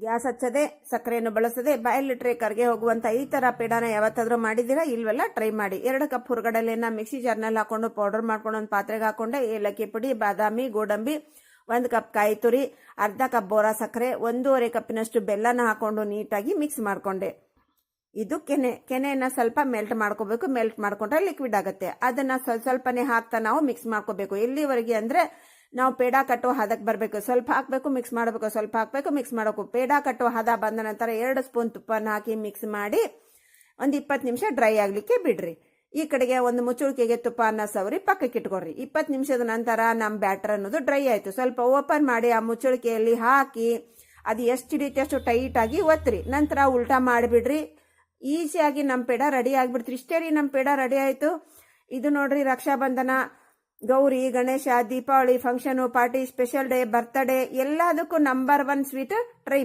Gas ಹಚ್ಚದೆ ಸಕ್ಕರೆಯನ್ನು ಬಳಸದೆ ಬಾಯಲ್ಲಿಟ್ರೆ ಕರ್ಗೆ ಹೋಗುವಂತ ಈ ತರ ಪೇಡಾನ ಯಾವತ್ತಾದ್ರೂ ಮಾಡಿದಿರಾ? ಇಲ್ವಲ್ಲ, ಟ್ರೈ ಮಾಡಿ. 2 ಕಪ್ ಹುರ್ಗಡಲೆನ ಮಿಕ್ಸಿ ಜಾರ್ನಲ್ಲಿ ಹಾಕೊಂಡು ಪೌಡರ್ ಮಾಡ್ಕೊಂಡು ಒಂದು ಪಾತ್ರೆಗೆ ಹಾಕೊಂಡೆ. ಏಲಕ್ಕಿ ಪುಡಿ, ಬಾದಾಮಿ, ಗೋಡಂಬಿ, 1 ಕಪ್ ಕಾಯಿ ತುರಿ, ಅರ್ಧ ಕಪ್ ಬೋರಾ ಸಕ್ಕರೆ, 1.5 ಕಪ್ಪಿನಷ್ಟು ಬೆಲ್ಲನ ಹಾಕೊಂಡು ನೀಟಾಗಿ ಮಿಕ್ಸ್ ಮಾಡ್ಕೊಂಡೆ. ಇದು ಕೆನೆಯನ್ನ ಸ್ವಲ್ಪ ಮೆಲ್ಟ್ ಮಾಡ್ಕೋಬೇಕು. ಮೆಲ್ಟ್ ಮಾಡ್ಕೊಂಡ್ರೆ ಲಿಕ್ವಿಡ್ ಆಗುತ್ತೆ. ಅದನ್ನ ಸ್ವಲ್ಪನೇ ಹಾಕ್ತಾ ನಾವು ಮಿಕ್ಸ್ ಮಾಡ್ಕೋಬೇಕು. ಎಲ್ಲಿವರೆಗೆ ಅಂದ್ರೆ ನಾವು ಪೇಡ ಕಟ್ಟೋ ಹದಕ್ಕೆ ಬರಬೇಕು. ಸ್ವಲ್ಪ ಹಾಕಬೇಕು, ಮಿಕ್ಸ್ ಮಾಡಬೇಕು, ಸ್ವಲ್ಪ ಹಾಕಬೇಕು, ಮಿಕ್ಸ್ ಮಾಡಬೇಕು. ಪೇಡ ಕಟ್ಟೋ ಹದ ಬಂದ ನಂತರ 2 ಸ್ಪೂನ್ ತುಪ್ಪನ ಹಾಕಿ ಮಿಕ್ಸ್ ಮಾಡಿ ಒಂದು 20 ನಿಮಿಷ ಡ್ರೈ ಆಗ್ಲಿಕ್ಕೆ ಬಿಡ್ರಿ. ಈ ಕಡೆಗೆ ಒಂದು ಮುಚ್ಚುಳಿಕೆಗೆ ತುಪ್ಪನ ಸವರಿ ಪಕ್ಕಕ್ಕೆ ಇಟ್ಕೊಡ್ರಿ. 20 ನಿಮಿಷದ ನಂತರ ನಮ್ಮ ಬ್ಯಾಟರ್ ಅನ್ನೋದು ಡ್ರೈ ಆಯ್ತು. ಸ್ವಲ್ಪ ಓಪನ್ ಮಾಡಿ ಆ ಮುಚ್ಚುಳಿಕೆಯಲ್ಲಿ ಹಾಕಿ ಅದು ಎಷ್ಟು ಹಿಡಿಯುತ್ತೆ ಅಷ್ಟು ಟೈಟ್ ಆಗಿ ಒತ್ತಿರಿ. ನಂತರ ಉಲ್ಟಾ ಮಾಡಿಬಿಡ್ರಿ. ಈಸಿಯಾಗಿ ನಮ್ಮ ಪೇಡ ರೆಡಿ ಆಗಿಬಿಡ್ತೀರಿ. ಇಷ್ಟೇ ರೀ, ನಮ್ಮ ಪೇಡ ರೆಡಿ ಆಯ್ತು. ಇದು ನೋಡ್ರಿ, Rakshabandhan, Gauri, Ganesha, Deepavali, function, party, special day, birthday ಎಲ್ಲದಕ್ಕೂ ನಂಬರ್ 1 ಸ್ವೀಟ್. ಟ್ರೈ